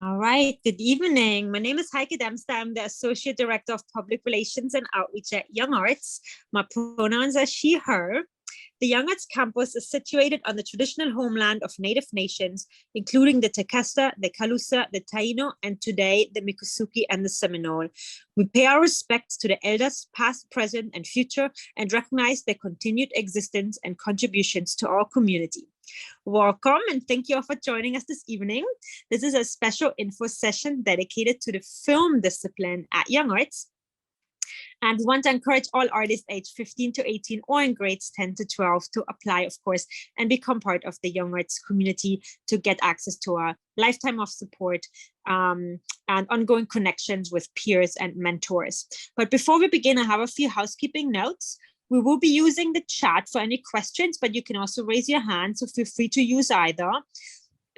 All right, good evening. My name is Heike Demster. I'm the Associate Director of Public Relations and Outreach at YoungArts. My pronouns are she, her. The YoungArts campus is situated on the traditional homeland of Native nations, including the Tequesta, the Calusa, the Taino, and today the Miccosukee and the Seminole. We pay our respects to the elders, past, present, and future, and recognize their continued existence and contributions to our community. Welcome and thank you all for joining us this evening. This is a special info session dedicated to the film discipline at YoungArts. And we want to encourage all artists aged 15 to 18 or in grades 10 to 12 to apply, of course, and become part of the YoungArts community to get access to a lifetime of support and ongoing connections with peers and mentors. But before we begin, I have a few housekeeping notes. We will be using the chat for any questions, but you can also raise your hand, so feel free to use either.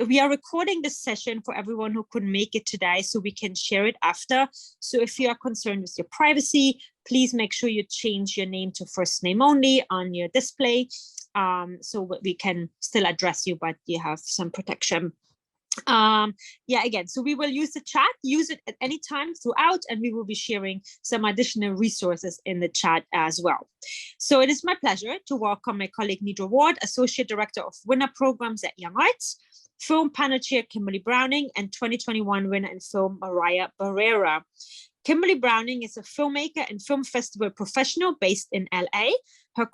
We are recording this session for everyone who couldn't make it today, so we can share it after. So if you are concerned with your privacy, please make sure you change your name to first name only on your display, so we can still address you, but you have some protection. Again, so we will use the chat, use it at any time throughout, and we will be sharing some additional resources in the chat as well. So it is my pleasure to welcome my colleague Nidra Ward, Associate Director of Winner Programs at YoungArts, Film Panel Chair Kimberley Browning, and 2021 winner in film Mariah Barrera. Kimberley Browning is a filmmaker and film festival professional based in LA. Her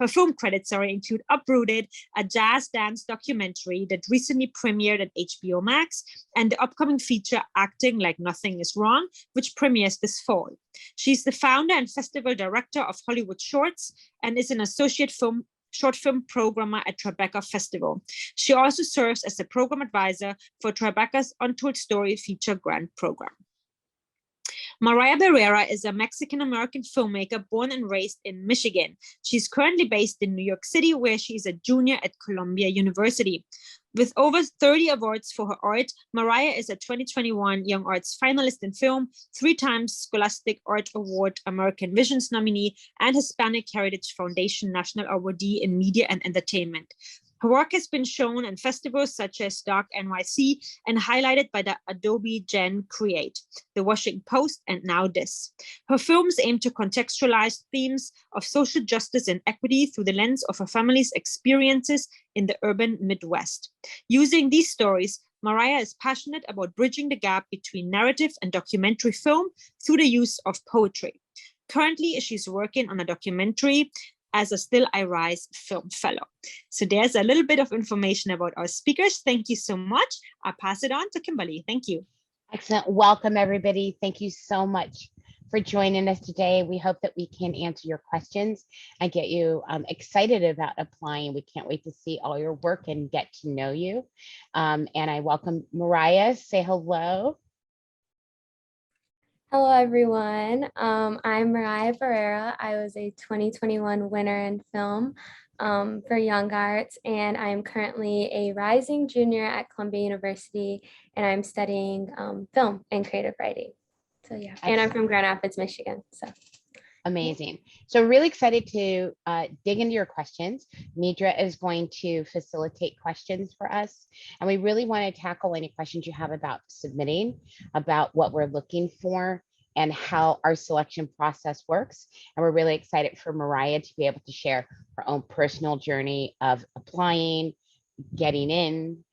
film credits include Uprooted, a jazz dance documentary that recently premiered at HBO Max, and the upcoming feature Acting Like Nothing Is Wrong, which premieres this fall. She's the founder and festival director of Hollywood Shorts and is an associate short film programmer at Tribeca Festival. She also serves as a program advisor for Tribeca's Untold Story feature grant program. Mariah Barrera is a Mexican-American filmmaker born and raised in Michigan. She's currently based in New York City, where she is a junior at Columbia University. With over 30 awards for her art, Mariah is a 2021 YoungArts finalist in film, 3 times Scholastic Art Award American Visions nominee, and Hispanic Heritage Foundation National Awardee in Media and Entertainment. Her work has been shown in festivals such as Dark NYC and highlighted by the Adobe Gen Create, The Washington Post, and Now This. Her films aim to contextualize themes of social justice and equity through the lens of her family's experiences in the urban Midwest. Using these stories, Mariah is passionate about bridging the gap between narrative and documentary film through the use of poetry. Currently, she's working on a documentary as a Still I Rise film fellow. So there's a little bit of information about our speakers. Thank you so much. I'll pass it on to Kimberley. Thank you. Excellent. Welcome, everybody. Thank you so much for joining us today. We hope that we can answer your questions and get you excited about applying. We can't wait to see all your work and get to know you. And I welcome Mariah. Say hello. Hello, everyone. I'm Mariah Barrera. I was a 2021 winner in film for YoungArts, and I'm currently a rising junior at Columbia University, and I'm studying film and creative writing. So yeah, excellent. And I'm from Grand Rapids, Michigan. So amazing. So really excited to dig into your questions. Nidra is going to facilitate questions for us. And we really want to tackle any questions you have about submitting, about what we're looking for, and how our selection process works. And we're really excited for Mariah to be able to share her own personal journey of applying, getting in,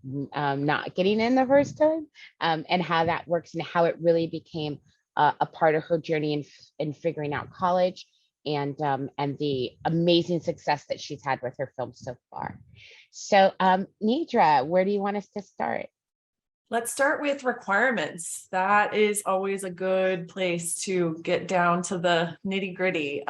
not getting in the first time, and how that works and how it really became a part of her journey in figuring out college and the amazing success that she's had with her film so far. So Nidra, where do you want us to start? Let's start with requirements. That is always a good place to get down to the nitty-gritty.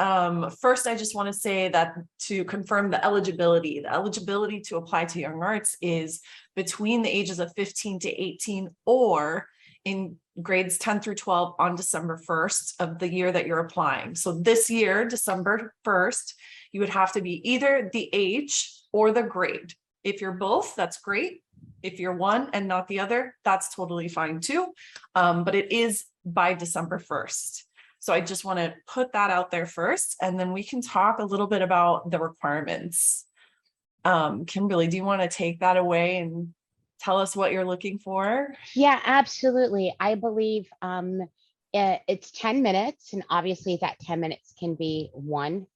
First, I just want to say that to confirm the eligibility to apply to YoungArts is between the ages of 15 to 18 or in grades 10 through 12 on December 1st of the year that you're applying. So this year, December 1st, you would have to be either the age or the grade. If you're both, that's great. If you're one and not the other, that's totally fine too. But it is by December 1st. So I just want to put that out there first, and then we can talk a little bit about the requirements. Kimberley, do you want to take that away and tell us what you're looking for? Yeah, absolutely. I believe it's 10 minutes, and obviously that 10 minutes can be one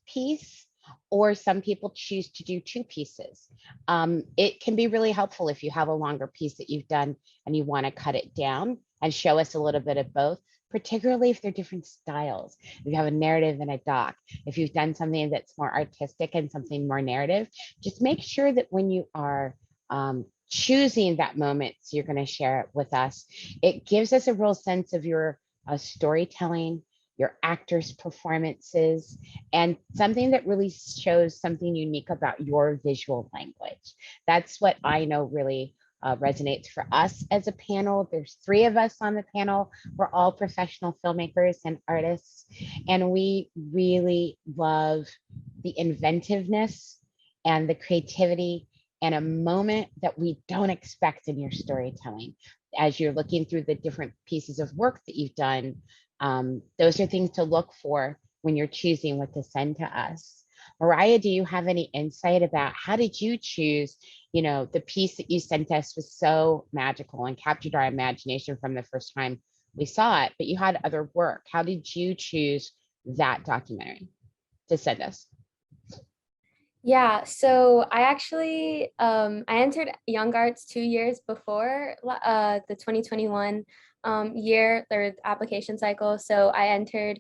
piece, or some people choose to do two pieces. It can be really helpful if you have a longer piece that you've done and you want to cut it down and show us a little bit of both, particularly if they're different styles. If you have a narrative and a doc, if you've done something that's more artistic and something more narrative, just make sure that when you are choosing that moment, so you're going to share it with us, it gives us a real sense of your storytelling, your actors' performances, and something that really shows something unique about your visual language. That's what I know really resonates for us as a panel. There's 3 of us on the panel. We're all professional filmmakers and artists, and we really love the inventiveness and the creativity and a moment that we don't expect in your storytelling. As you're looking through the different pieces of work that you've done, those are things to look for when you're choosing what to send to us. Mariah, do you have any insight about how did you choose, the piece that you sent us was so magical and captured our imagination from the first time we saw it, but you had other work. How did you choose that documentary to send us? Yeah, so I actually I entered YoungArts 2 years before the 2021 year, their application cycle. So I entered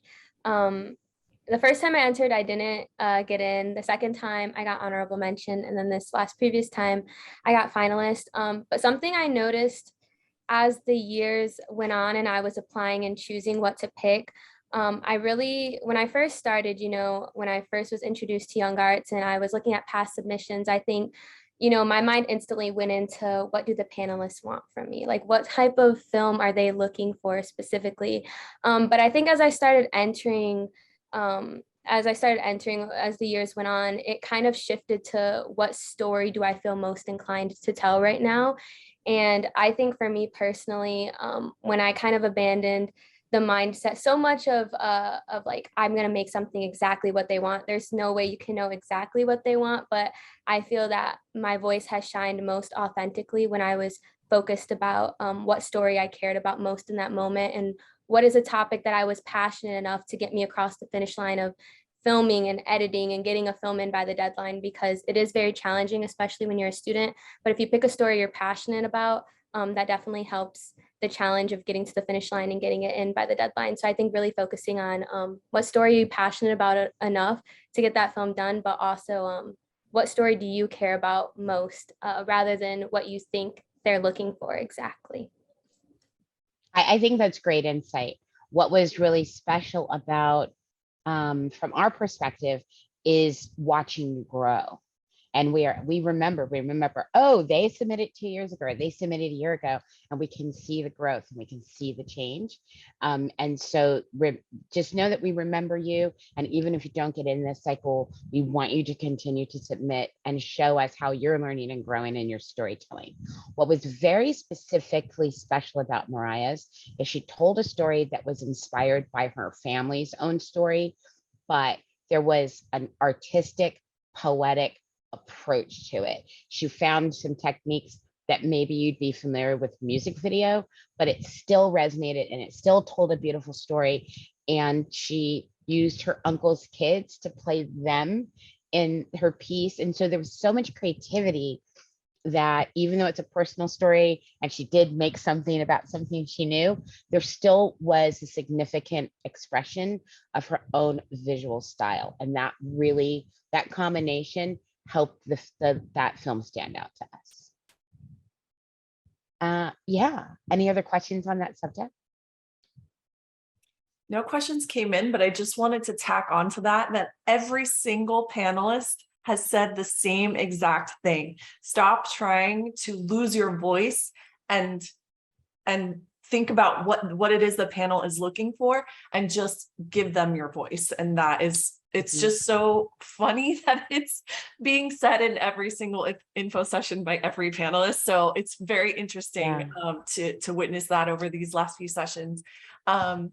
the first time I entered, I didn't get in. The second time I got honorable mention, and then this last previous time I got finalist. But something I noticed as the years went on and I was applying and choosing what to pick, when I first started, when I first was introduced to YoungArts and I was looking at past submissions, I think, my mind instantly went into what do the panelists want from me? Like, what type of film are they looking for specifically? But I think as I started entering, as the years went on, it kind of shifted to what story do I feel most inclined to tell right now? And I think for me personally, when I kind of abandoned the mindset so much of like, I'm going to make something exactly what they want. There's no way you can know exactly what they want, but I feel that my voice has shined most authentically when I was focused about what story I cared about most in that moment, and what is a topic that I was passionate enough to get me across the finish line of filming and editing and getting a film in by the deadline, because it is very challenging, especially when you're a student. But if you pick a story you're passionate about, that definitely helps the challenge of getting to the finish line and getting it in by the deadline. So I think really focusing on what story are you passionate about enough to get that film done, but also what story do you care about most, rather than what you think they're looking for exactly. I think that's great insight. What was really special about, from our perspective, is watching you grow. And we remember, oh, they submitted 2 years ago, or they submitted a year ago, and we can see the growth and we can see the change. And so just know that we remember you. And even if you don't get in this cycle, we want you to continue to submit and show us how you're learning and growing in your storytelling. What was very specifically special about Mariah's is she told a story that was inspired by her family's own story, but there was an artistic, poetic approach to it. She found some techniques that maybe you'd be familiar with music video, but it still resonated and it still told a beautiful story. And she used her uncle's kids to play them in her piece. And so there was so much creativity that even though it's a personal story and she did make something about something she knew, there still was a significant expression of her own visual style. And that really, that combination helped that film stand out to us. Yeah, any other questions on that subject? No questions came in, but I just wanted to tack onto that every single panelist has said the same exact thing. Stop trying to lose your voice and think about what it is the panel is looking for, and just give them your voice. And that is, it's just so funny that it's being said in every single info session by every panelist. So it's very interesting to witness that over these last few sessions. And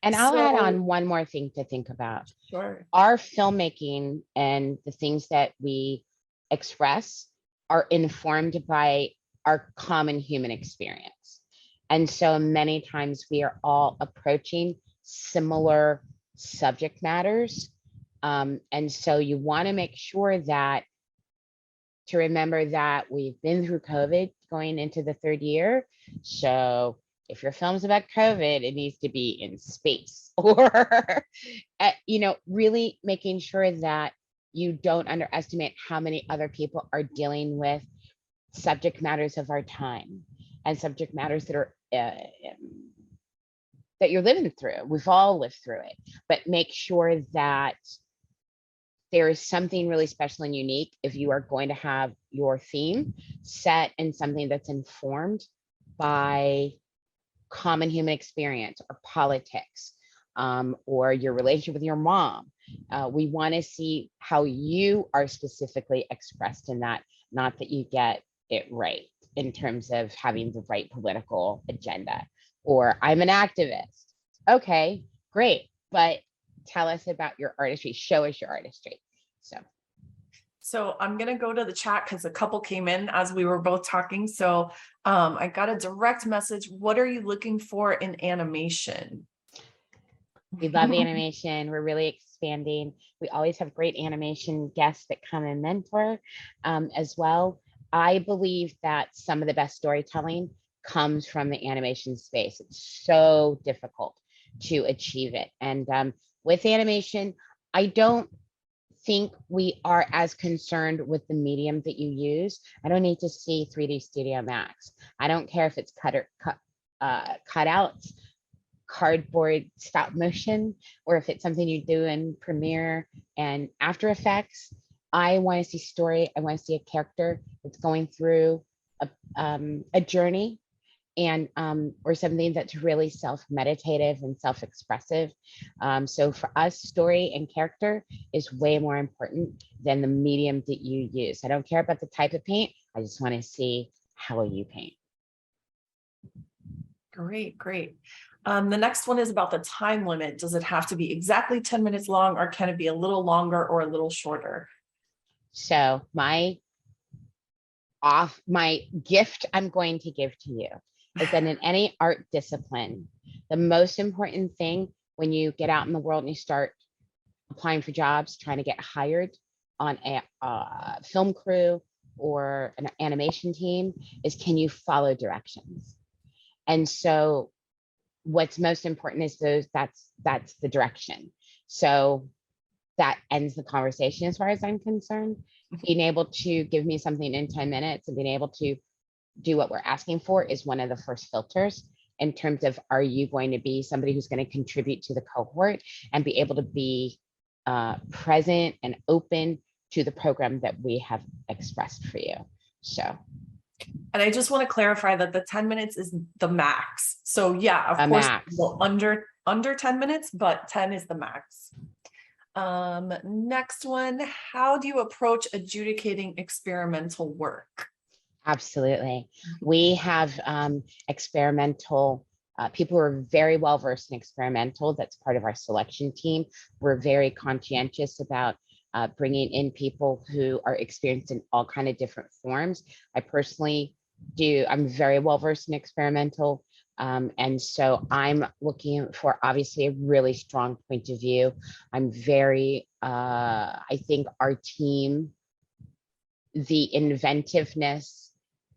I'll add on one more thing to think about. Sure. Our filmmaking and the things that we express are informed by our common human experience. And so many times we are all approaching similar subject matters. And so you want to make sure that to remember that we've been through COVID going into the third year. So if your film's about COVID, it needs to be in space or, really making sure that you don't underestimate how many other people are dealing with subject matters of our time and subject matters that are that you're living through. We've all lived through it, but make sure that there is something really special and unique if you are going to have your theme set in something that's informed by common human experience or politics, or your relationship with your mom. We want to see how you are specifically expressed in that, not that you get it right in terms of having the right political agenda. Or I'm an activist. Okay, great. But tell us about your artistry. Show us your artistry. So I'm going to go to the chat because a couple came in as we were both talking. So I got a direct message. What are you looking for in animation? We love animation. We're really expanding. We always have great animation guests that come and mentor as well. I believe that some of the best storytelling comes from the animation space. It's so difficult to achieve it. And with animation, I don't think we are as concerned with the medium that you use. I don't need to see 3D Studio Max. I don't care if it's cutouts, cardboard stop motion, or if it's something you do in Premiere and After Effects. I want to see story. I want to see a character that's going through a journey, and or something that's really self-meditative and self-expressive. So for us, story and character is way more important than the medium that you use. I don't care about the type of paint. I just want to see how you paint. Great, great. The next one is about the time limit. Does it have to be exactly 10 minutes long, or can it be a little longer or a little shorter? So my gift I'm going to give to you is that in any art discipline, the most important thing when you get out in the world and you start applying for jobs, trying to get hired on a film crew or an animation team, is can you follow directions? And so what's most important is that's the direction. So that ends the conversation as far as I'm concerned. Being able to give me something in 10 minutes and being able to do what we're asking for is one of the first filters in terms of, are you going to be somebody who's going to contribute to the cohort and be able to be present and open to the program that we have expressed for you. So. And I just want to clarify that the 10 minutes is the max. So yeah, of course, well, under 10 minutes, but 10 is the max. Next one, how do you approach adjudicating experimental work? Absolutely. We have experimental people who are very well versed in experimental. That's part of our selection team. We're very conscientious about bringing in people who are experienced in all kinds of different forms. I personally I'm very well versed in experimental. And so I'm looking for obviously a really strong point of view. I'm very, I think our team, the inventiveness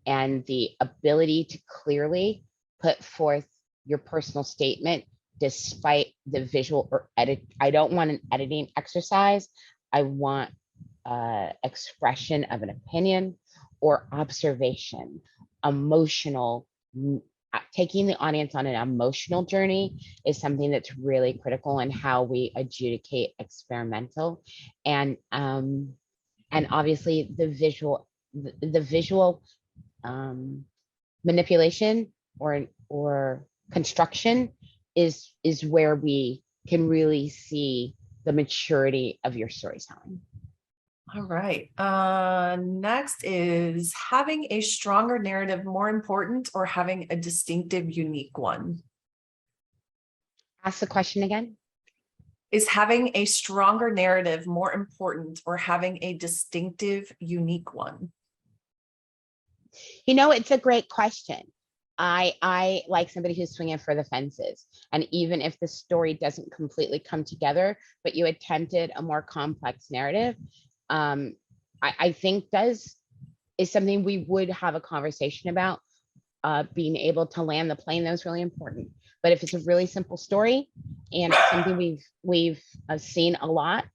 and the ability to clearly put forth your personal statement despite the visual or edit. I don't want an editing exercise. I want expression of an opinion or observation, emotional. Taking the audience on an emotional journey is something that's really critical in how we adjudicate experimental. And obviously the visual manipulation or construction is where we can really see the maturity of your storytelling. All right. Next is having a stronger narrative more important or having a distinctive, unique one? Ask the question again. Is having a stronger narrative more important or having a distinctive, unique one? You know, it's a great question. I like somebody who's swinging for the fences. And even if the story doesn't completely come together, but you attempted a more complex narrative, I think is something we would have a conversation about. Being able to land the plane, that was really important. But if it's a really simple story and it's something we've seen a lot,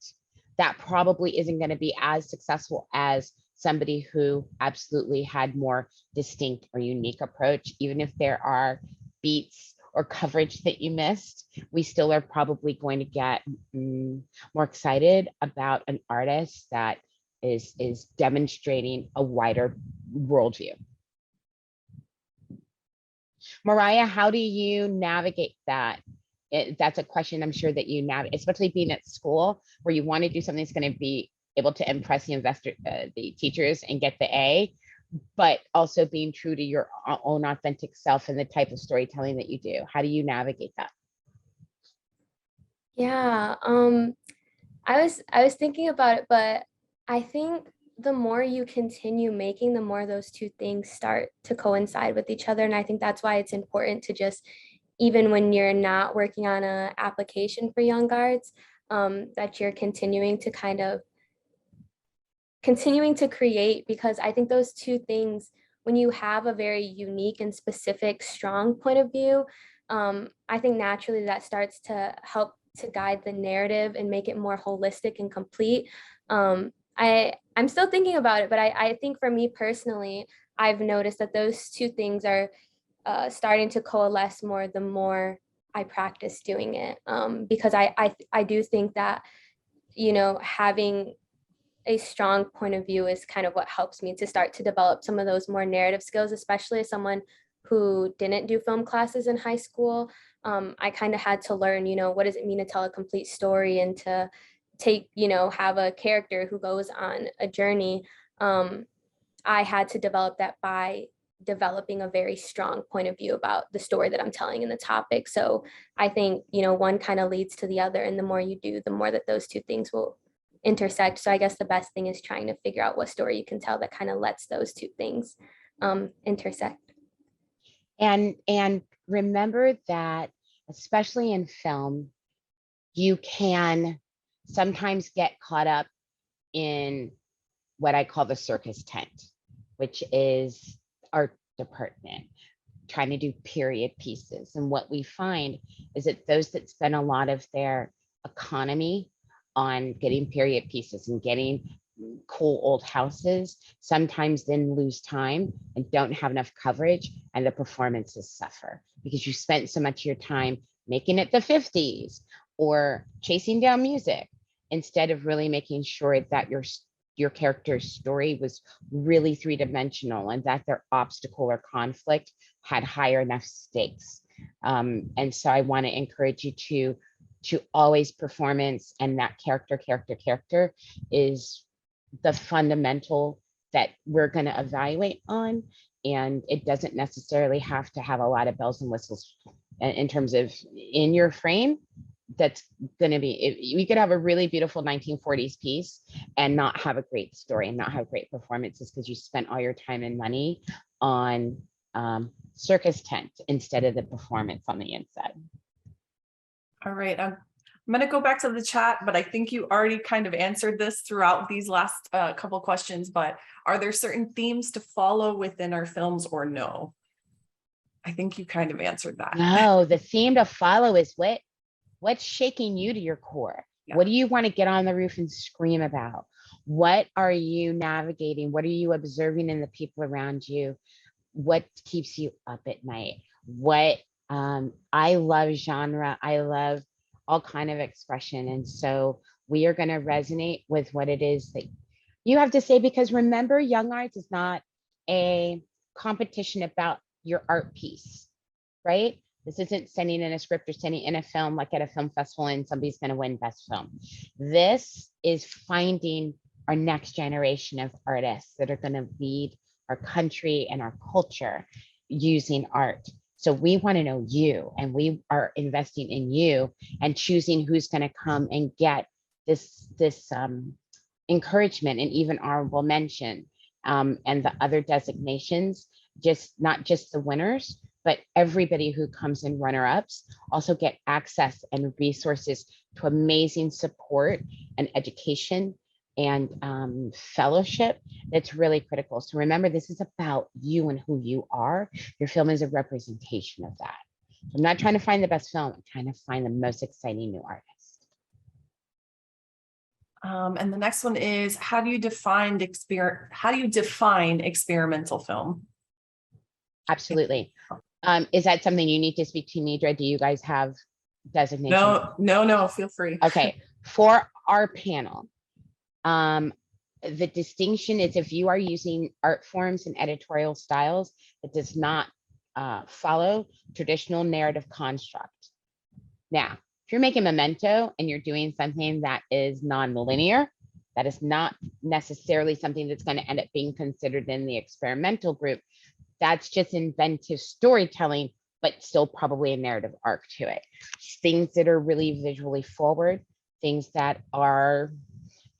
that probably isn't going to be as successful as somebody who absolutely had more distinct or unique approach. Even if there are beats or coverage that you missed, we still are probably going to get more excited about an artist that is demonstrating a wider worldview. Mariah, how do you navigate that? That's a question I'm sure that you navigate, especially being at school where you want to do something that's going to be able to impress the teachers and get the A, but also being true to your own authentic self and the type of storytelling that you do. How do you navigate that? Yeah, I was thinking about it, but I think the more you continue making, the more those two things start to coincide with each other. And I think that's why it's important to just, even when you're not working on an application for YoungArts, that you're continuing to create, because I think those two things, when you have a very unique and specific, strong point of view, I think naturally that starts to help to guide the narrative and make it more holistic and complete. I'm still thinking about it, but I think for me personally, I've noticed that those two things are starting to coalesce more the more I practice doing it, because I do think that, you know, having a strong point of view is kind of what helps me to start to develop some of those more narrative skills, especially as someone who didn't do film classes in high school. I kind of had to learn, you know, what does it mean to tell a complete story and to take, you know, have a character who goes on a journey. I had to develop that by developing a very strong point of view about the story that I'm telling in the topic. So I think, you know, one kind of leads to the other, and the more you do, the more that those two things will intersect. So I guess the best thing is trying to figure out what story you can tell that kind of lets those two things intersect. And remember that, especially in film, you can sometimes get caught up in what I call the circus tent, which is art department, trying to do period pieces. And what we find is that those that spend a lot of their economy on getting period pieces and getting cool old houses sometimes then lose time and don't have enough coverage, and the performances suffer because you spent so much of your time making it the 50s or chasing down music instead of really making sure that your character's story was really three-dimensional and that their obstacle or conflict had higher enough stakes. And so I want to encourage you to always performance, and that character is the fundamental that we're going to evaluate on. And it doesn't necessarily have to have a lot of bells and whistles in terms of in your frame. That's going to be, we could have a really beautiful 1940s piece and not have a great story and not have great performances because you spent all your time and money on circus tent instead of the performance on the inside. All right, I'm going to go back to the chat, but I think you already kind of answered this throughout these last couple questions, but are there certain themes to follow within our films or no? I think you kind of answered that. No, the theme to follow is what's shaking you to your core? Yeah. What do you want to get on the roof and scream about? What are you navigating? What are you observing in the people around you? What keeps you up at night? What I love genre. I love all kind of expression. And so we are going to resonate with what it is that you have to say, because remember, YoungArts is not a competition about your art piece, right? This isn't sending in a script or sending in a film like at a film festival and somebody's going to win best film. This is finding our next generation of artists that are going to lead our country and our culture using art. So we want to know you, and we are investing in you and choosing who's going to come and get this encouragement and even honorable mention and the other designations not just the winners, but everybody who comes in runner-ups also get access and resources to amazing support and education and fellowship that's really critical. So remember, this is about you and who you are. Your film is a representation of that. So I'm not trying to find the best film, I'm trying to find the most exciting new artist. And the next one is, how do you define experimental film? Absolutely. Is that something you need to speak to, Nidra? Do you guys have designations? No, feel free. Okay, for our panel, the distinction is if you are using art forms and editorial styles that does not follow traditional narrative construct. Now, if you're making Memento and you're doing something that is non-linear, that is not necessarily something that's going to end up being considered in the experimental group. That's just inventive storytelling, but still probably a narrative arc to it. Things that are really visually forward, things that are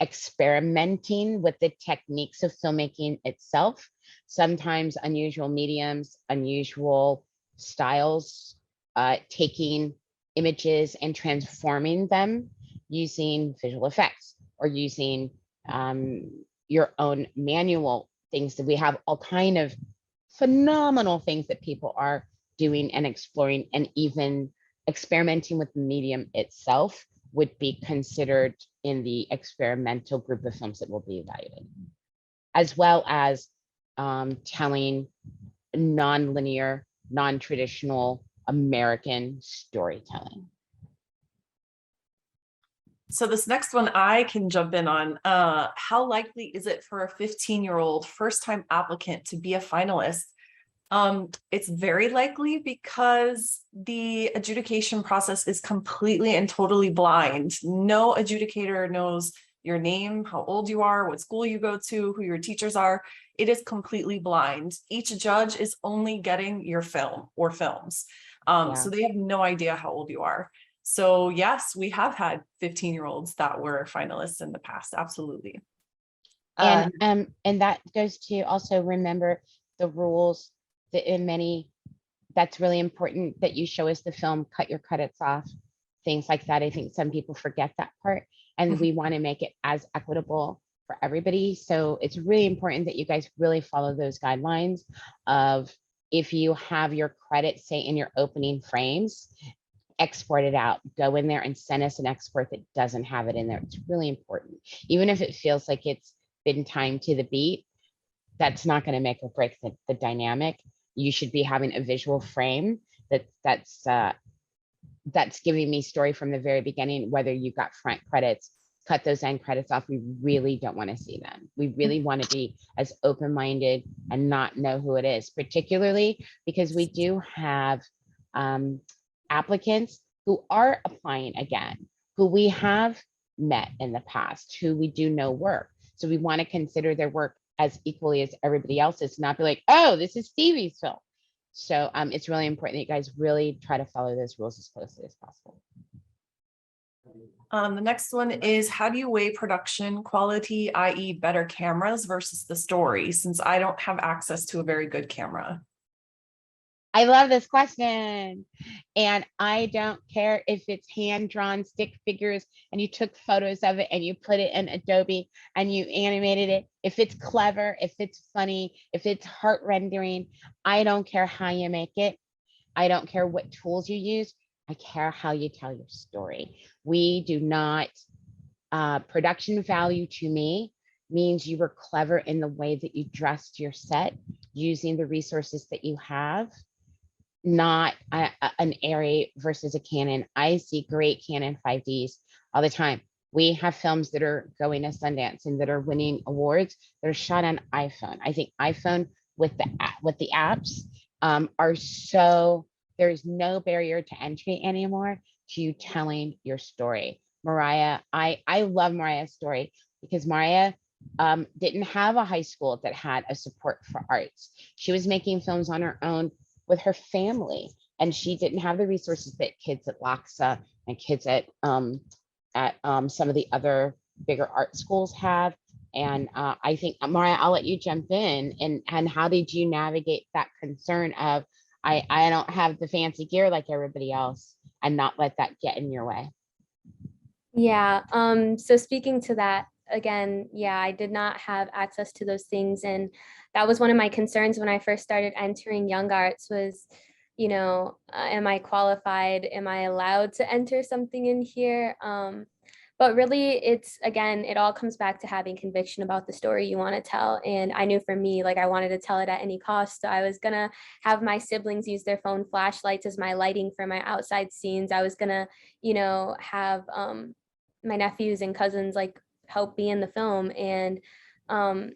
experimenting with the techniques of filmmaking itself, sometimes unusual mediums, unusual styles, taking images and transforming them using visual effects or using your own manual things. That we have all kind of phenomenal things that people are doing and exploring, and even experimenting with the medium itself would be considered in the experimental group of films that will be evaluated, as well as telling non-linear, non-traditional American storytelling. So this next one I can jump in on. How likely is it for a 15-year-old first-time applicant to be a finalist? It's very likely because the adjudication process is completely and totally blind. No adjudicator knows your name, how old you are, what school you go to, who your teachers are. It is completely blind. Each judge is only getting your film or films. So they have no idea how old you are. So yes, we have had 15-year-olds that were finalists in the past. Absolutely. And that goes to also remember the rules that in many, that's really important that you show us the film, cut your credits off, things like that. I think some people forget that part, and we want to make it as equitable for everybody. So it's really important that you guys really follow those guidelines of, if you have your credits, say in your opening frames, export it out, go in there and send us an export that doesn't have it in there. It's really important. Even if it feels like it's been timed to the beat, that's not going to make or break the dynamic. You should be having a visual frame that's giving me story from the very beginning, whether you got front credits, cut those end credits off. We really don't want to see them. We really want to be as open-minded and not know who it is, particularly because we do have applicants who are applying again, who we have met in the past, who we do know work. So we want to consider their work as equally as everybody else's, not be like, oh, this is Stevie's film. So it's really important that you guys really try to follow those rules as closely as possible. The next one is, how do you weigh production quality, i.e. better cameras versus the story, since I don't have access to a very good camera? I love this question. And I don't care if it's hand-drawn stick figures and you took photos of it and you put it in Adobe and you animated it. If it's clever, if it's funny, if it's heart rendering, I don't care how you make it. I don't care what tools you use. I care how you tell your story. We do not, production value to me means you were clever in the way that you dressed your set using the resources that you have, not an Arri versus a Canon. I see great Canon 5Ds all the time. We have films that are going to Sundance and that are winning awards that are shot on iPhone. I think iPhone with the apps are so, there's no barrier to entry anymore to you telling your story. Mariah, I love Mariah's story because Mariah didn't have a high school that had a support for arts. She was making films on her own with her family, and she didn't have the resources that kids at LACSA and kids at some of the other bigger art schools have. And I think, Mariah, I'll let you jump in. And how did you navigate that concern of, I don't have the fancy gear like everybody else, and not let that get in your way? Yeah, so speaking to that, again, yeah, I did not have access to those things. And that was one of my concerns when I first started entering Young Arts was, am I qualified? Am I allowed to enter something in here? But really, it's, again, it all comes back to having conviction about the story you want to tell. And I knew for me, like, I wanted to tell it at any cost. So I was going to have my siblings use their phone flashlights as my lighting for my outside scenes. I was going to, have my nephews and cousins like help me in the film. And um,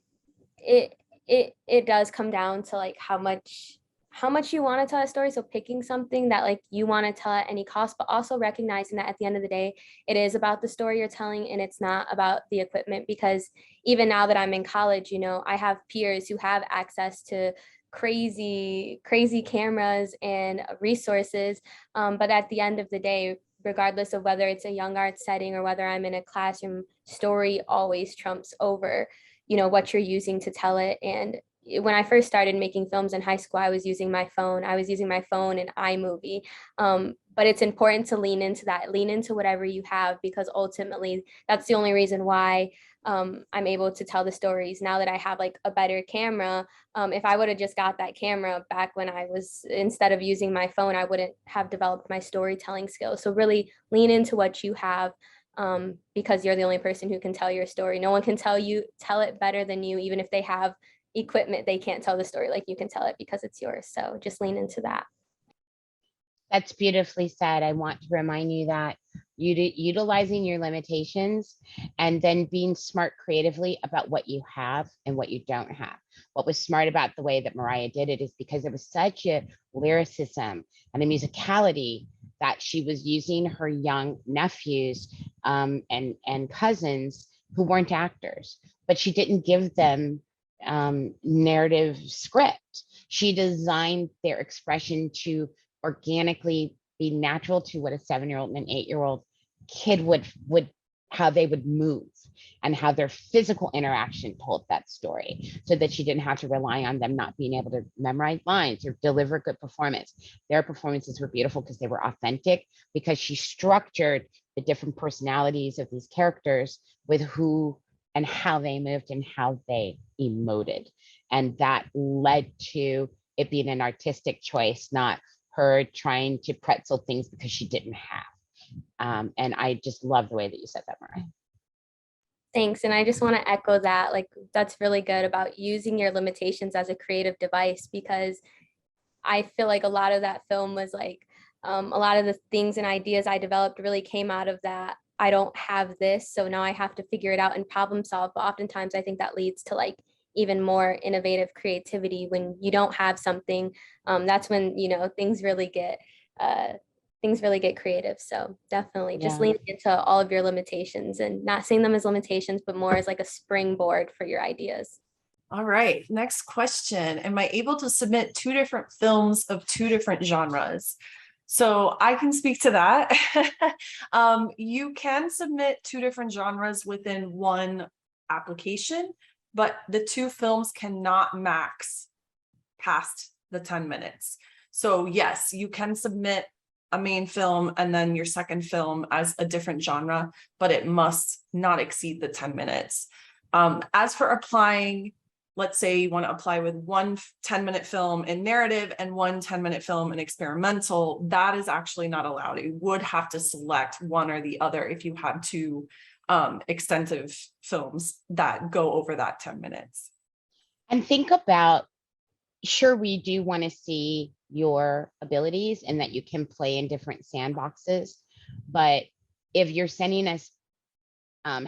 it does come down to like how much you want to tell a story. So picking something that like you want to tell at any cost, but also recognizing that at the end of the day, it is about the story you're telling and it's not about the equipment. Because even now that I'm in college, I have peers who have access to crazy cameras and resources. But at the end of the day, regardless of whether it's a young arts setting or whether I'm in a classroom, story always trumps over, what you're using to tell it. And when I first started making films in high school, I was using my phone. I was using my phone in iMovie. But it's important to lean into whatever you have, because ultimately that's the only reason why I'm able to tell the stories now that I have like a better camera. If I would have just got that camera back when I was, instead of using my phone, I wouldn't have developed my storytelling skills. So really lean into what you have, because you're the only person who can tell your story. No one can tell it better than you. Even if they have equipment, they can't tell the story like you can tell it because it's yours. So just lean into that. That's beautifully said. I want to remind you that utilizing your limitations and then being smart creatively about what you have and what you don't have. What was smart about the way that Mariah did it is because there was such a lyricism and a musicality that she was using her young nephews and cousins who weren't actors, but she didn't give them narrative script. She designed their expression to organically be natural to what a 7-year-old and an 8-year-old kid would how they would move and how their physical interaction told that story, so that she didn't have to rely on them not being able to memorize lines or deliver good performance. Their performances were beautiful because they were authentic, because she structured the different personalities of these characters with who and how they moved and how they emoted. And that led to it being an artistic choice, not her trying to pretzel things because she didn't have. And I just love the way that you said that, Mariah. Thanks. And I just want to echo that. Like, that's really good about using your limitations as a creative device, because I feel like a lot of that film was like, a lot of the things and ideas I developed really came out of that. I don't have this, so now I have to figure it out and problem solve. But oftentimes I think that leads to like even more innovative creativity when you don't have something. That's when, things really get creative. So definitely just lean into all of your limitations and not seeing them as limitations, but more as like a springboard for your ideas. All right, next question. Am I able to submit 2 different films of 2 different genres? So I can speak to that. You can submit 2 different genres within one application, but the 2 films cannot max past the 10 minutes. So yes, you can submit a main film and then your second film as a different genre, but it must not exceed the 10 minutes. As for applying, let's say you want to apply with 1 10-minute film in narrative and 1 10-minute film in experimental, that is actually not allowed. You would have to select one or the other if you have 2 extensive films that go over that 10 minutes. And think about, sure, we do want to see your abilities and that you can play in different sandboxes, but if you're sending us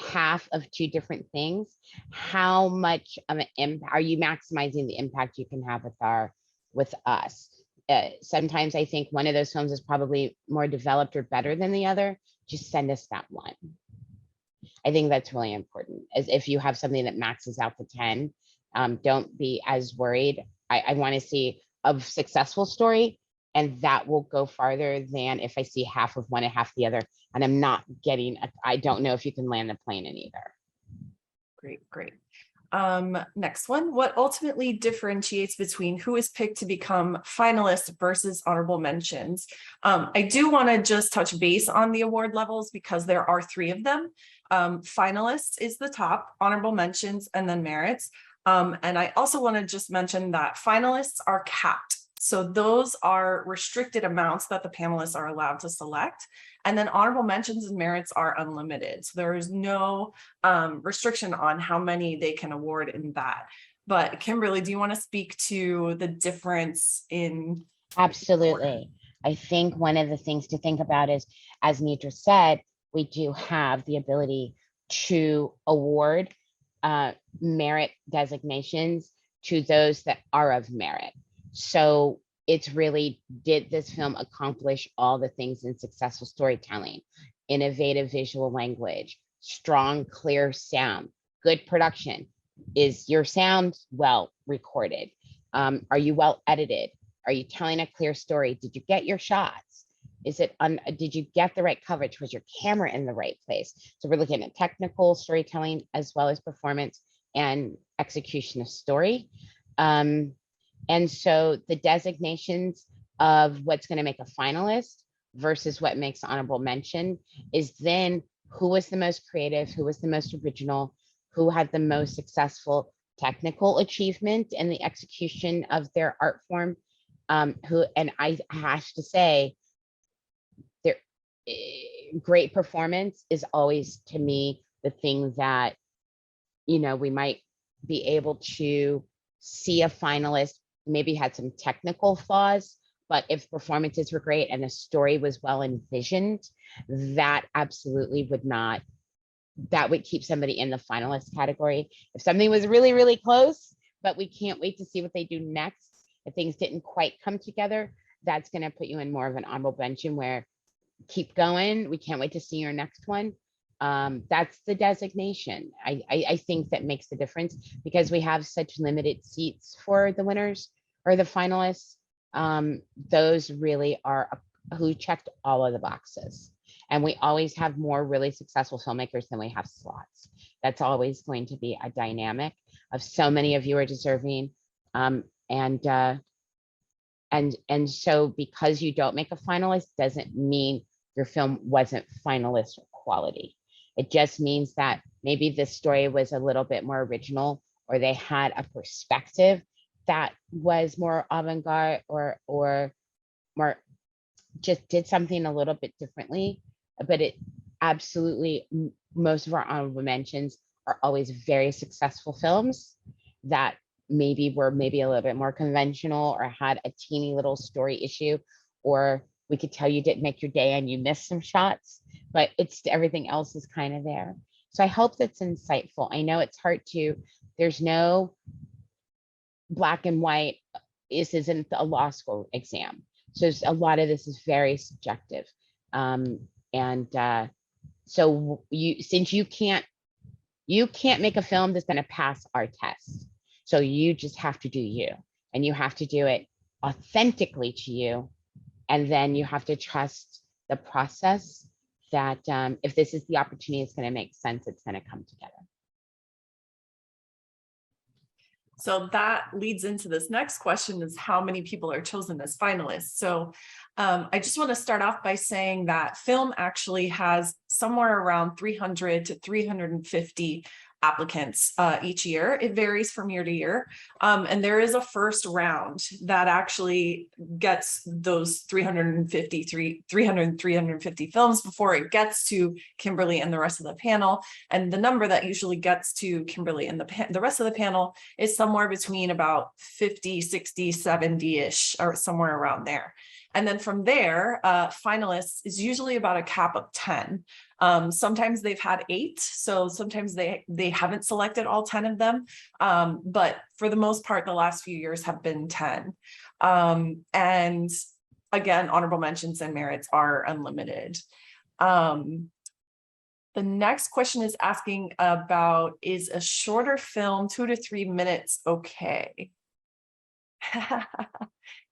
half of 2 different things, how much of an impact are you maximizing the impact you can have with us? Sometimes I think one of those films is probably more developed or better than the other. Just send us that one. I think that's really important. As if you have something that maxes out the 10, don't be as worried. I want to see a successful story, and that will go farther than if I see half of one and half the other, and I'm not getting, I don't know if you can land the plane in either. Great. Next one, what ultimately differentiates between who is picked to become finalists versus honorable mentions? I do want to just touch base on the award levels because there are 3 of them. Finalists is the top, honorable mentions, and then merits. And I also want to just mention that finalists are capped. So those are restricted amounts that the panelists are allowed to select. And then honorable mentions and merits are unlimited. So there is no restriction on how many they can award in that. But Kimberly, do you want to speak to the difference in? Absolutely. I think one of the things to think about is, as Nidra said, we do have the ability to award merit designations to those that are of merit. So it's really, did this film accomplish all the things in successful storytelling, innovative visual language, strong, clear sound, good production? Is your sound well recorded? Are you well edited? Are you telling a clear story? Did you get your shots? Did you get the right coverage? Was your camera in the right place? So we're looking at technical storytelling as well as performance and execution of story. And so the designations of what's going to make a finalist versus what makes honorable mention is then who was the most creative, who was the most original, who had the most successful technical achievement in the execution of their art form. And I have to say, great performance is always, to me, the thing that, we might be able to see a finalist maybe had some technical flaws, but if performances were great and the story was well envisioned, that absolutely that would keep somebody in the finalist category. If something was really, really close, but we can't wait to see what they do next, if things didn't quite come together, that's going to put you in more of an honorable mention where keep going. We can't wait to see your next one. That's the designation. I think that makes the difference because we have such limited seats for the winners or the finalists. Those really are who checked all of the boxes. And we always have more really successful filmmakers than we have slots. That's always going to be a dynamic of so many of you are deserving. And so because you don't make a finalist doesn't mean your film wasn't finalist quality. It just means that maybe this story was a little bit more original, or they had a perspective that was more avant-garde or more just did something a little bit differently. But it absolutely, most of our honorable mentions are always very successful films that were a little bit more conventional or had a teeny little story issue, or we could tell you didn't make your day and you missed some shots, but everything else is kind of there. So I hope that's insightful. I know it's hard there's no black and white. This isn't a law school exam. So a lot of this is very subjective. So since you can't make a film that's going to pass our test. So you just have to do you, and you have to do it authentically to you. And then you have to trust the process that if this is the opportunity, it's going to make sense. It's going to come together. So that leads into this next question is how many people are chosen as finalists. So I just want to start off by saying that film actually has somewhere around 300 to 350 applicants each year. It varies from year to year. And there is a first round that actually gets those 350 films before it gets to Kimberly and the rest of the panel. And the number that usually gets to Kimberly and the rest of the panel is somewhere between about 50, 60, 70-ish, or somewhere around there. And then from there, finalists is usually about a cap of 10. Sometimes they've had 8, so sometimes they haven't selected all 10 of them. But for the most part, the last few years have been 10. And again, honorable mentions and merits are unlimited. The next question is asking about, is a shorter film 2 to 3 minutes okay?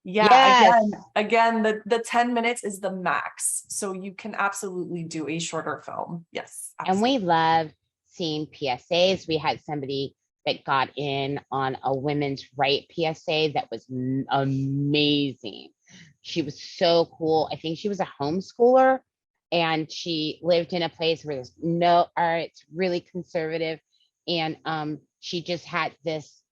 Yeah, Yes. again, the 10 minutes is the max. So you can absolutely do a shorter film. Yes. Absolutely. And we love seen PSAs. We had somebody that got in on a women's right PSA that was amazing. She was so cool. I think she was a homeschooler, and she lived in a place where there's no arts, really conservative. And she just had this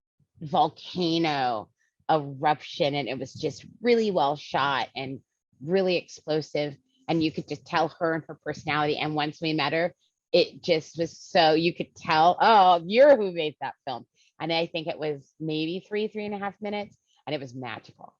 volcano eruption, and it was just really well shot and really explosive. And you could just tell her and her personality. And once we met her, it just was so, you could tell, oh, you're who made that film. And I think it was maybe 3.5 minutes, and it was magical.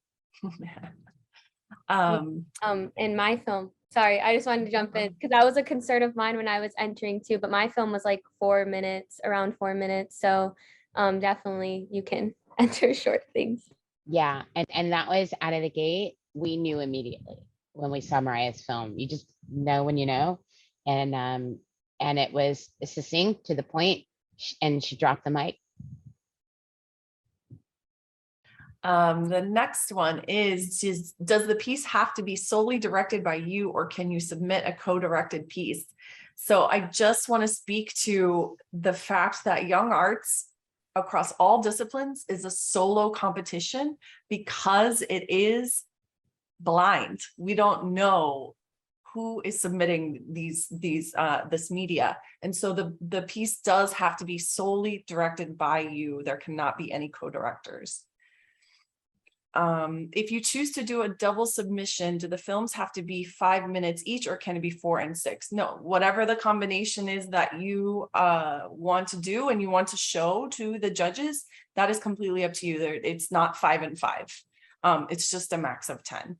In my film, sorry, I just wanted to jump in because that was a concern of mine when I was entering too, but my film was like 4 minutes, around 4 minutes. So definitely you can enter short things. Yeah, and that was out of the gate. We knew immediately when we saw Mariah's film. You just know when you know. And it was succinct, to the point, and she dropped the mic. The next one is does the piece have to be solely directed by you, or can you submit a co-directed piece? So I just want to speak to the fact that Young Arts across all disciplines is a solo competition because it is blind. We don't know who is submitting this media. And so the piece does have to be solely directed by you. There cannot be any co-directors. If you choose to do a double submission, do the films have to be 5 minutes each, or can it be 4 and 6? No, whatever the combination is that you want to do and you want to show to the judges, that is completely up to you. It's not 5 and 5. It's just a max of 10.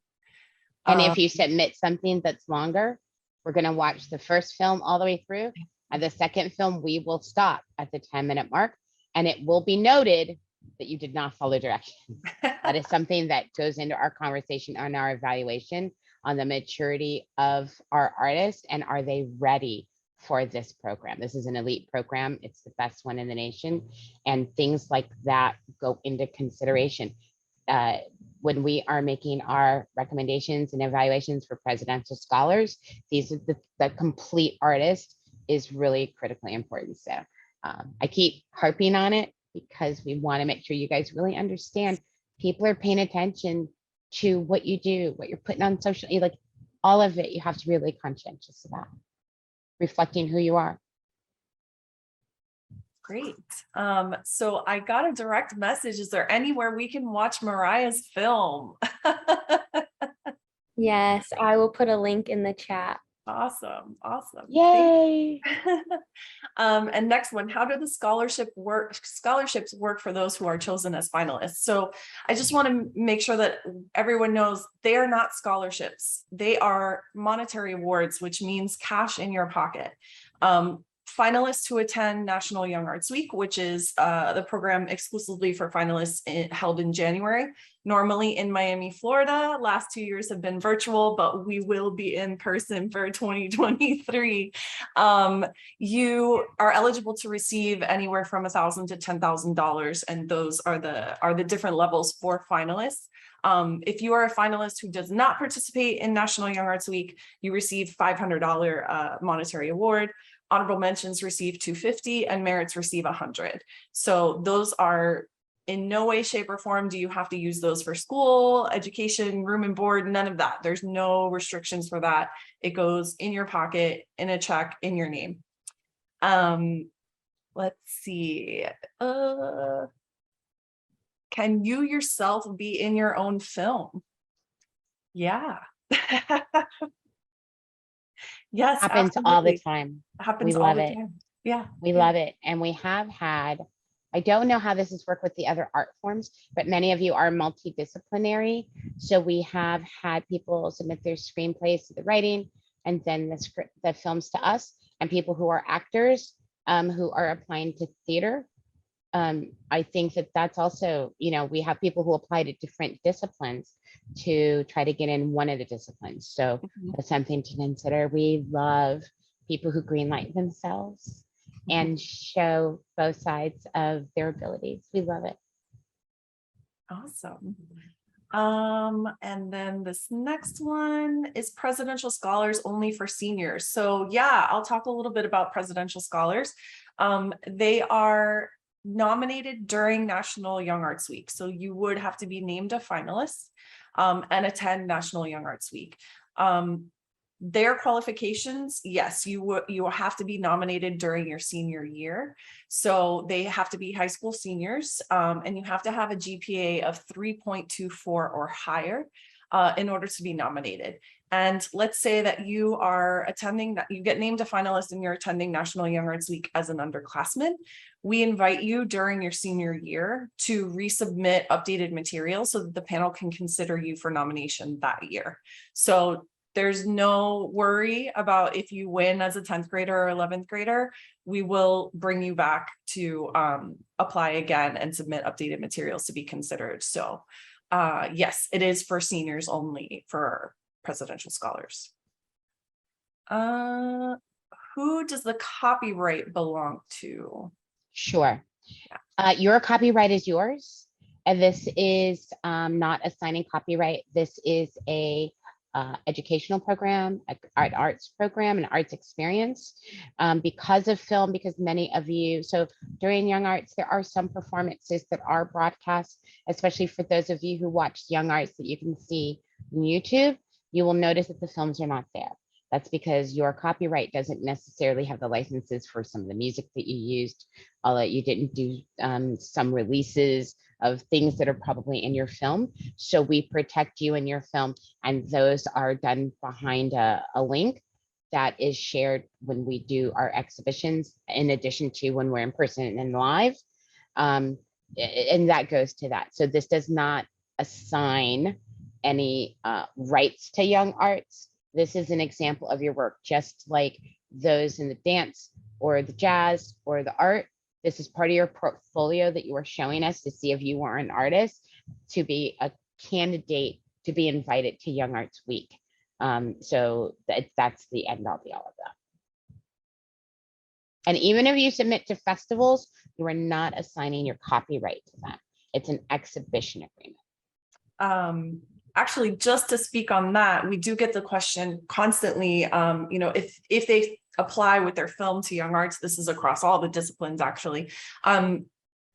And if you submit something that's longer, we're going to watch the first film all the way through, and the second film we will stop at the 10-minute mark, and it will be noted that you did not follow directions. That is something that goes into our conversation on our evaluation on the maturity of our artists, and are they ready for this program? This is an elite program. It's the best one in the nation, and things like that go into consideration. When we are making our recommendations and evaluations for presidential scholars, these are the complete artist is really critically important. So I keep harping on it because we want to make sure you guys really understand people are paying attention to what you do, what you're putting on social, like all of it. You have to be really conscientious about reflecting who you are. Great. So I got a direct message. Is there anywhere we can watch Mariah's film? Yes, I will put a link in the chat. Awesome. Yay. And next one, how do the scholarships work for those who are chosen as finalists? So I just want to make sure that everyone knows they are not scholarships. They are monetary awards, which means cash in your pocket. Finalists who attend National Young Arts Week, which is the program exclusively for finalists held in January, normally in Miami, Florida. Last 2 years have been virtual, but we will be in person for 2023. You are eligible to receive anywhere from $1,000 to $10,000, and those are the different levels for finalists. If you are a finalist who does not participate in National Young Arts Week, you receive $500 monetary award. Honorable mentions receive $250 and merits receive $100. So those are in no way, shape, or form do you have to use those for school, education, room and board, none of that. There's no restrictions for that. It goes in your pocket, in a check, in your name. Let's see. Can you yourself be in your own film? Yeah. Yes, happens absolutely. all the time. Happens we all love the it. time. Yeah. We love it. And we have had, I don't know how this has worked with the other art forms, but many of you are multidisciplinary. So we have had people submit their screenplays to the writing and then the films to us, and people who are actors who are applying to theater. I think that that's also, we have people who apply to different disciplines to try to get in one of the disciplines. So that's something to consider. We love people who greenlight themselves and show both sides of their abilities. We love it. Awesome. And then this next one is presidential scholars only for seniors. So yeah, I'll talk a little bit about presidential scholars. They are nominated during National Young Arts Week. So you would have to be named a finalist and attend National Young Arts Week. Their qualifications, yes, you will have to be nominated during your senior year. So they have to be high school seniors, and you have to have a GPA of 3.24 or higher in order to be nominated. And let's say that you are attending, that you get named a finalist and you're attending National Young Arts Week as an underclassman. We invite you during your senior year to resubmit updated material so that the panel can consider you for nomination that year. So there's no worry about if you win as a 10th grader or 11th grader. We will bring you back to apply again and submit updated materials to be considered. So yes, it is for seniors only for presidential scholars. Who does the copyright belong to? Sure. Your copyright is yours. And this is not assigning copyright. This is a educational program, an arts program, an arts experience. Because of film, because many of you, so during Young Arts, there are some performances that are broadcast, especially for those of you who watch Young Arts that you can see on YouTube. You will notice that the films are not there. That's because your copyright doesn't necessarily have the licenses for some of the music that you used, although you didn't do some releases of things that are probably in your film. So we protect you in your film, and those are done behind a link that is shared when we do our exhibitions, in addition to when we're in person and live. And that goes to that. So this does not assign any rights to Young Arts. This is an example of your work, just like those in the dance or the jazz or the art. This is part of your portfolio that you are showing us to see if you are an artist, to be a candidate to be invited to Young Arts Week. So that's the end all be all of that. And even if you submit to festivals, you are not assigning your copyright to them. It's an exhibition agreement. Actually, just to speak on that, we do get the question constantly, if they apply with their film to Young Arts, this is across all the disciplines actually,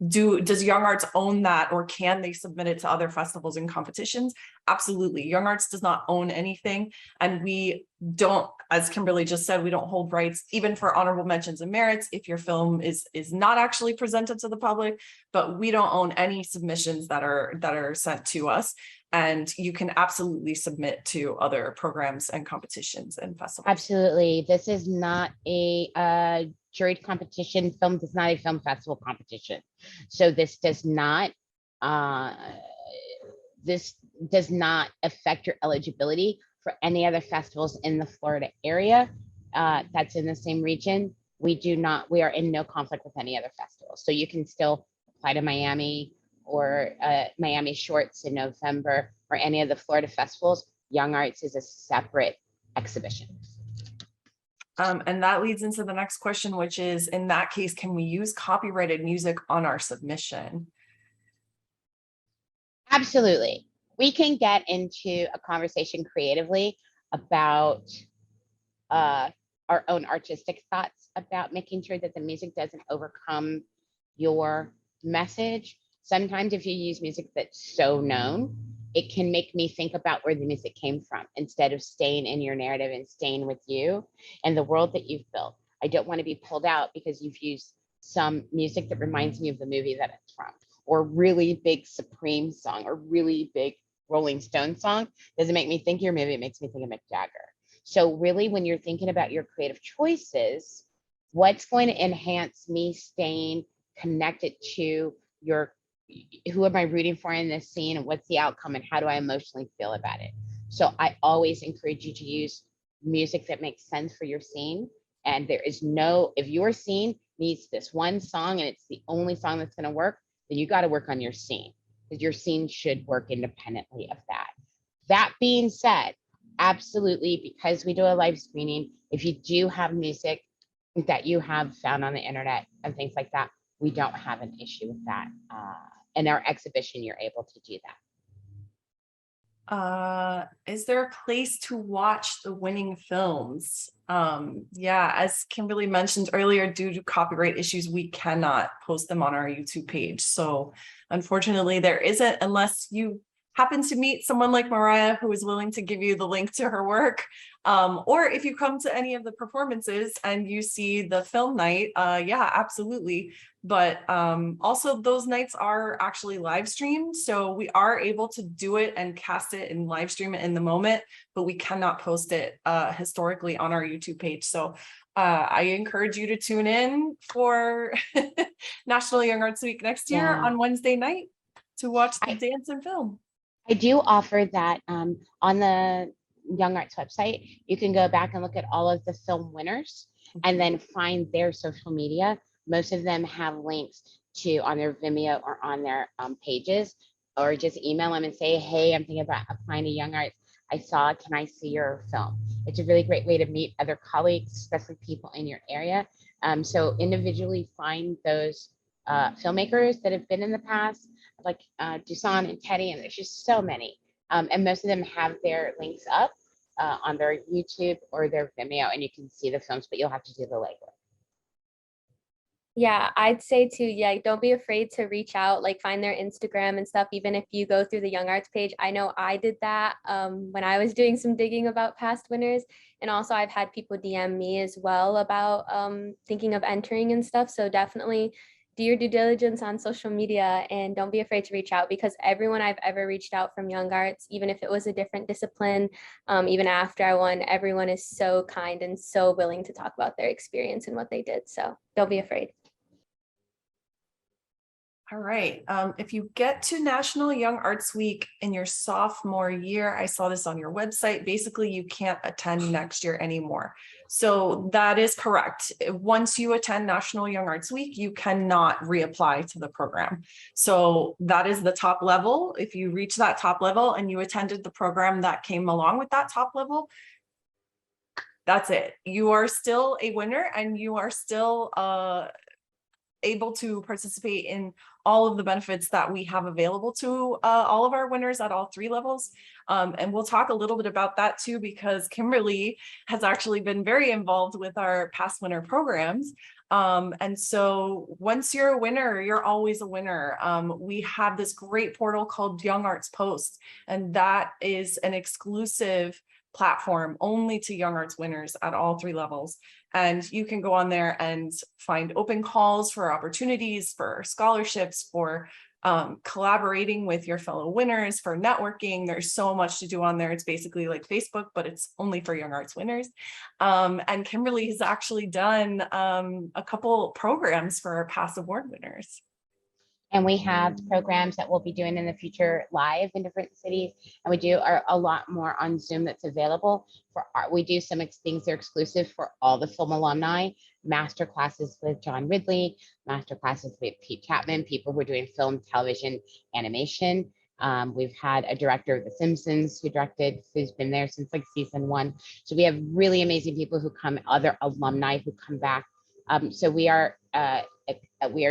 does Young Arts own that, or can they submit it to other festivals and competitions? Absolutely. Young Arts does not own anything, and we don't, as Kimberly just said, we don't hold rights even for honorable mentions and merits if your film is not actually presented to the public, but we don't own any submissions that are sent to us. And you can absolutely submit to other programs and competitions and festivals. Absolutely. This is not a juried competition. Film is not a film festival competition. So this does not affect your eligibility for any other festivals in the Florida area that's in the same region. We are in no conflict with any other festivals. So you can still apply to Miami or Miami Shorts in November, or any of the Florida festivals. Young Arts is a separate exhibition. And that leads into the next question, which is, in that case, can we use copyrighted music on our submission? Absolutely. We can get into a conversation creatively about our own artistic thoughts about making sure that the music doesn't overcome your message. Sometimes if you use music that's so known, it can make me think about where the music came from instead of staying in your narrative and staying with you and the world that you've built. I don't want to be pulled out because you've used some music that reminds me of the movie that it's from, or really big Supreme song, or really big Rolling Stone song. Doesn't make me think your movie, it makes me think of Mick Jagger. So really, when you're thinking about your creative choices, what's going to enhance me staying connected to who am I rooting for in this scene, and what's the outcome, and how do I emotionally feel about it? So I always encourage you to use music that makes sense for your scene. And there is if your scene needs this one song and it's the only song that's going to work, then you got to work on your scene, because your scene should work independently of that. That being said, absolutely, because we do a live screening, if you do have music that you have found on the internet and things like that, we don't have an issue with that. In our exhibition, you're able to do that. Is there a place to watch the winning films? Yeah, as Kimberly mentioned earlier, due to copyright issues, we cannot post them on our YouTube page. So unfortunately, there isn't, unless you happen to meet someone like Mariah who is willing to give you the link to her work. Or if you come to any of the performances and you see the film night, yeah, absolutely. But also those nights are actually live streamed. So we are able to do it and cast it and live stream it in the moment, but we cannot post it historically on our YouTube page. So I encourage you to tune in for National Young Arts Week next year on Wednesday night to watch the dance and film. I do offer that on the Young Arts website. You can go back and look at all of the film winners and then find their social media. Most of them have links to on their Vimeo or on their pages, or just email them and say, hey, I'm thinking about applying to Young Arts. I saw, can I see your film? It's a really great way to meet other colleagues, especially people in your area. So individually find those filmmakers that have been in the past, like Dusan and Teddy, and there's just so many. And most of them have their links up on their YouTube or their Vimeo, and you can see the films, but you'll have to do the legwork. Yeah, I'd say too, yeah, don't be afraid to reach out, like find their Instagram and stuff, even if you go through the Young Arts page. I know I did that when I was doing some digging about past winners. And also I've had people DM me as well about thinking of entering and stuff. So definitely do your due diligence on social media and don't be afraid to reach out, because everyone I've ever reached out from Young Arts, even if it was a different discipline, even after I won, everyone is so kind and so willing to talk about their experience and what they did. So don't be afraid. All right. If you get to National Young Arts Week in your sophomore year, I saw this on your website, basically you can't attend next year anymore. So that is correct. Once you attend National Young Arts Week, you cannot reapply to the program. So that is the top level. If you reach that top level and you attended the program that came along with that top level, that's it. You are still a winner and you are still able to participate in all of the benefits that we have available to all of our winners at all three levels. And we'll talk a little bit about that too, because Kimberly has actually been very involved with our past winner programs. And so once you're a winner, you're always a winner. We have this great portal called Young Arts Post, and that is an exclusive platform only to Young Arts winners at all three levels. And you can go on there and find open calls for opportunities, for scholarships, for collaborating with your fellow winners, for networking. There's so much to do on there. It's basically like Facebook, but it's only for Young Arts winners. And Kimberly has actually done a couple programs for our past award winners. And we have programs that we'll be doing in the future live in different cities. And we do a lot more on Zoom that's available for we do some things that are exclusive for all the film alumni, master classes with John Ridley, master classes with Pete Chapman, people who are doing film, television, animation. We've had a director of The Simpsons who's been there since like season 1. So we have really amazing people who come, other alumni who come back. So we are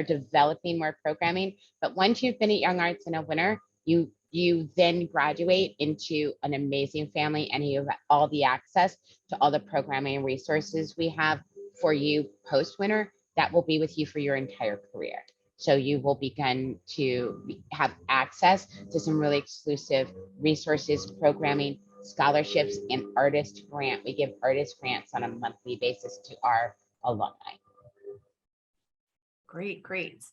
developing more programming, but once you've been at Young Arts and a winner, you then graduate into an amazing family, and you have all the access to all the programming and resources we have for you post-winner that will be with you for your entire career. So you will begin to have access to some really exclusive resources, programming, scholarships, and artist grant. We give artist grants on a monthly basis to our alumni. Great, great.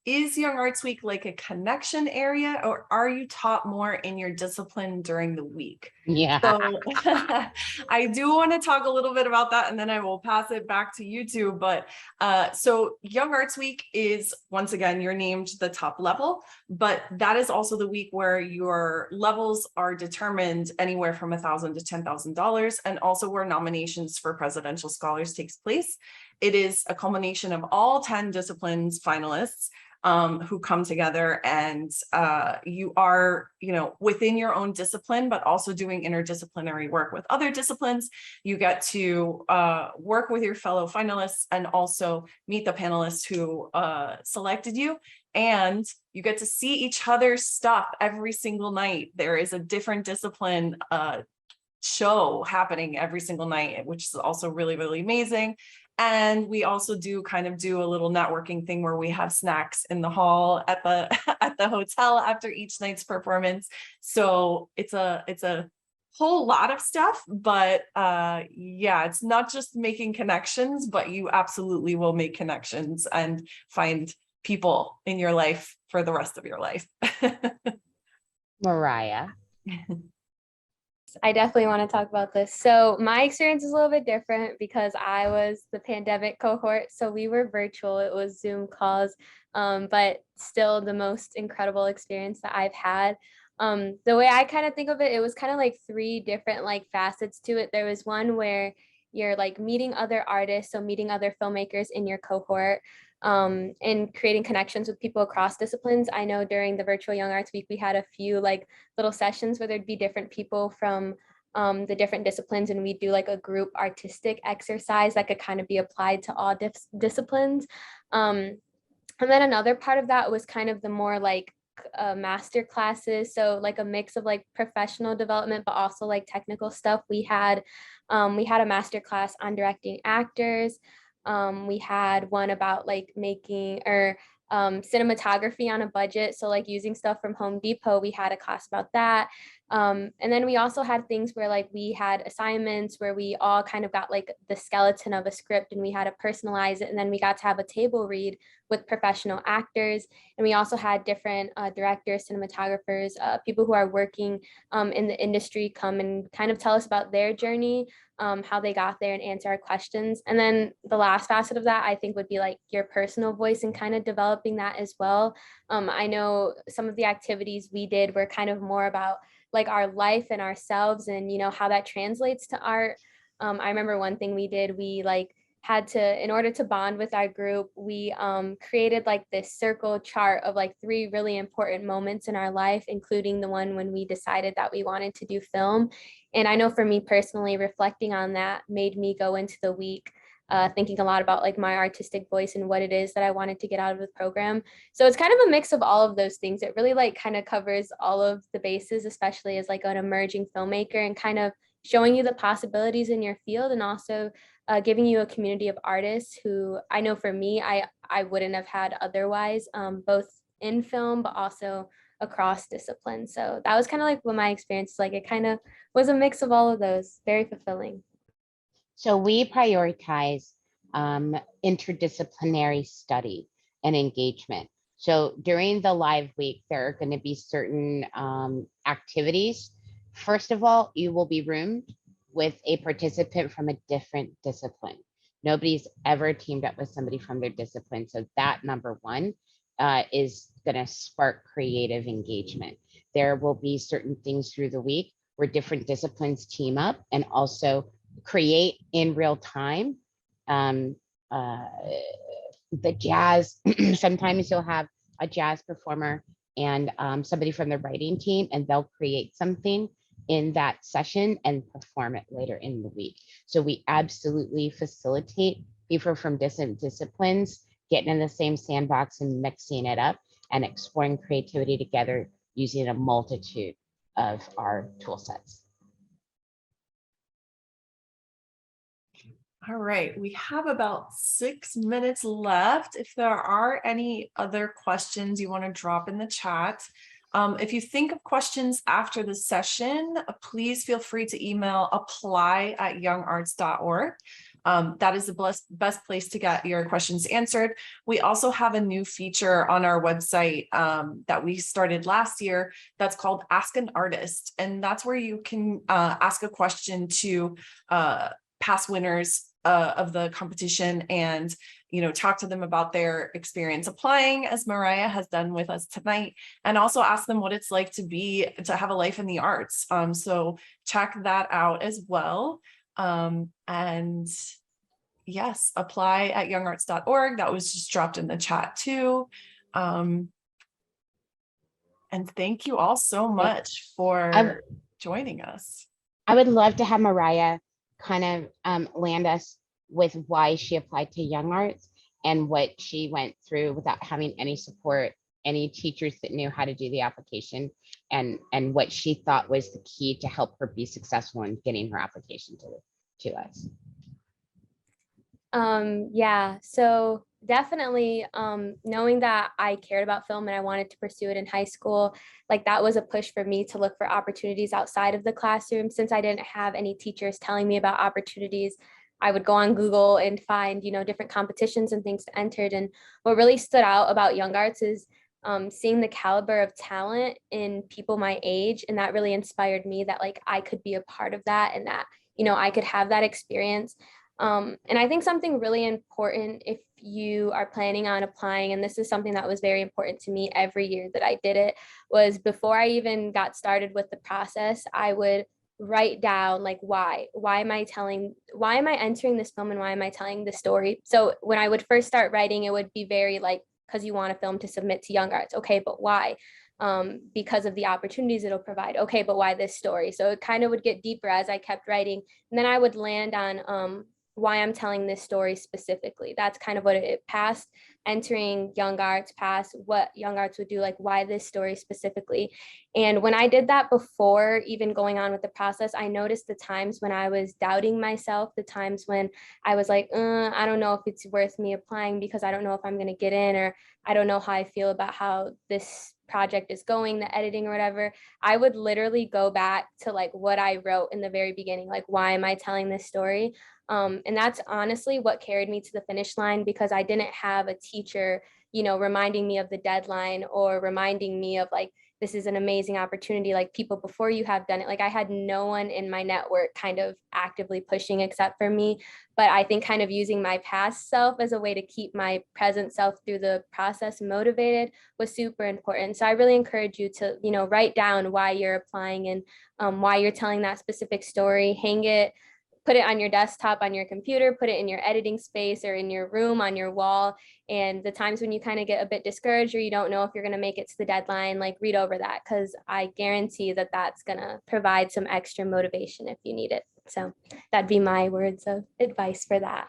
Is Young Arts Week like a connection area, or are you taught more in your discipline during the week? Yeah. So I do want to talk a little bit about that, and then I will pass it back to you two. But so Young Arts Week is, once again, you're named the top level, but that is also the week where your levels are determined anywhere from $1,000 to $10,000, and also where nominations for presidential scholars takes place. It is a culmination of all 10 disciplines finalists who come together, and you are, within your own discipline, but also doing interdisciplinary work with other disciplines. You get to work with your fellow finalists and also meet the panelists who selected you. and you get to see each other's stuff every single night. There is a different discipline show happening every single night, which is also really, really amazing. And we also do a little networking thing where we have snacks in the hall at the at the hotel after each night's performance. So it's a whole lot of stuff, but yeah, it's not just making connections, but you absolutely will make connections and find people in your life for the rest of your life. Mariah. I definitely want to talk about this. So my experience is a little bit different because I was the pandemic cohort. So we were virtual, it was Zoom calls, but still the most incredible experience that I've had. The way I kind of think of it, it was kind of like three different like facets to it. There was one where you're like meeting other artists, so meeting other filmmakers in your cohort, and creating connections with people across disciplines. I know during the virtual Young Arts Week, we had a few like little sessions where there'd be different people from the different disciplines, and we'd do like a group artistic exercise that could kind of be applied to all disciplines. And then another part of that was kind of the more like master classes, so like a mix of like professional development but also like technical stuff. We had a master class on directing actors. We had one about like making cinematography on a budget, so like using stuff from Home Depot. We had a class about that. And then we also had things where like we had assignments where we all kind of got like the skeleton of a script and we had to personalize it, and then we got to have a table read with professional actors. And we also had different directors, cinematographers, people who are working in the industry come and kind of tell us about their journey, how they got there, and answer our questions. And then the last facet of that, I think, would be like your personal voice and kind of developing that as well. I know some of the activities we did were kind of more about like our life and ourselves and, you know, how that translates to art. I remember one thing we did, we like had to, in order to bond with our group, we created like this circle chart of like 3 really important moments in our life, including the one when we decided that we wanted to do film. And I know for me personally, reflecting on that made me go into the week thinking a lot about like my artistic voice and what it is that I wanted to get out of the program. So it's kind of a mix of all of those things. It really like kind of covers all of the bases, especially as like an emerging filmmaker, and kind of showing you the possibilities in your field, and also giving you a community of artists who I know for me, I wouldn't have had otherwise, both in film, but also across disciplines. So that was kind of like what my experience was like. It kind of was a mix of all of those, very fulfilling. So we prioritize interdisciplinary study and engagement. So during the live week, there are going to be certain activities. First of all, you will be roomed with a participant from a different discipline. Nobody's ever teamed up with somebody from their discipline. So that number one is going to spark creative engagement. There will be certain things through the week where different disciplines team up and also create in real time. The jazz, sometimes you'll have a jazz performer and somebody from the writing team, and they'll create something in that session and perform it later in the week. So we absolutely facilitate people from different disciplines getting in the same sandbox and mixing it up and exploring creativity together using a multitude of our tool sets. All right, we have about 6 minutes left. If there are any other questions you want to drop in the chat, if you think of questions after the session, please feel free to email apply@youngarts.org. That is the best place to get your questions answered. We also have a new feature on our website that we started last year that's called Ask an Artist. And that's where you can ask a question to past winners of the competition and, you know, talk to them about their experience applying, as Mariah has done with us tonight, and also ask them what it's like to have a life in the arts. So check that out as well. And yes, apply@youngarts.org. That was just dropped in the chat too. And thank you all so much for joining us. I would love to have Mariah kind of land us with why she applied to Young Arts and what she went through without having any support any teachers that knew how to do the application, and what she thought was the key to help her be successful in getting her application to us. Yeah, so definitely knowing that I cared about film and I wanted to pursue it in high school, like that was a push for me to look for opportunities outside of the classroom. Since I didn't have any teachers telling me about opportunities, I would go on Google and find, different competitions and things to enter. And what really stood out about YoungArts is seeing the caliber of talent in people my age. And that really inspired me that like I could be a part of that, and that, I could have that experience. And I think something really important if you are planning on applying, and this is something that was very important to me every year that I did it, was before I even got started with the process, I would write down like why am I entering this film and why am I telling the story? So when I would first start writing, it would be very like, because you want a film to submit to YoungArts. Okay, but why? Because of the opportunities it'll provide. Okay, but why this story? So it kind of would get deeper as I kept writing. And then I would land on why I'm telling this story specifically. That's kind of what it passed entering YoungArts, past what YoungArts would do, like why this story specifically. And when I did that before even going on with the process, I noticed the times when I was doubting myself, the times when I was like, I don't know if it's worth me applying because I don't know if I'm going to get in, or I don't know how I feel about how this project is going, the editing or whatever. I would literally go back to like what I wrote in the very beginning, like why am I telling this story? And that's honestly what carried me to the finish line, because I didn't have a teacher, reminding me of the deadline or reminding me of like, this is an amazing opportunity. Like people before you have done it. Like I had no one in my network kind of actively pushing except for me. But I think kind of using my past self as a way to keep my present self through the process motivated was super important. So I really encourage you to, write down why you're applying and why you're telling that specific story. Hang it, put it on your desktop, on your computer, put it in your editing space or in your room, on your wall. And the times when you kind of get a bit discouraged or you don't know if you're going to make it to the deadline, like read over that, because I guarantee that that's going to provide some extra motivation if you need it. So that'd be my words of advice for that.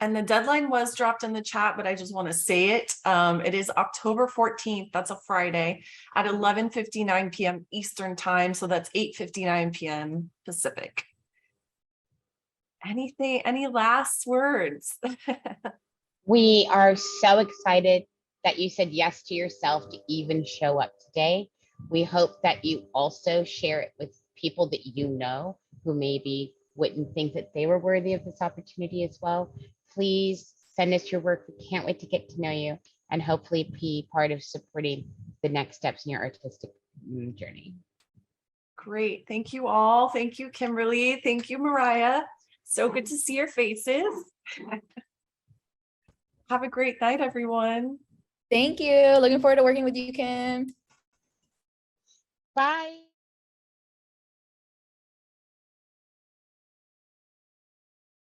And the deadline was dropped in the chat, but I just want to say it. It is October 14th. That's a Friday at 11:59 p.m. Eastern time. So that's 8:59 p.m. Pacific. Any last words? We are so excited that you said yes to yourself to even show up today. We hope that you also share it with people that you know who maybe wouldn't think that they were worthy of this opportunity as well. Please send us your work. We can't wait to get to know you and hopefully be part of supporting the next steps in your artistic journey. Great. Thank you all. Thank you, Kimberly. Thank you, Mariah. So good to see your faces. Have a great night, everyone. Thank you. Looking forward to working with you, Kim. Bye.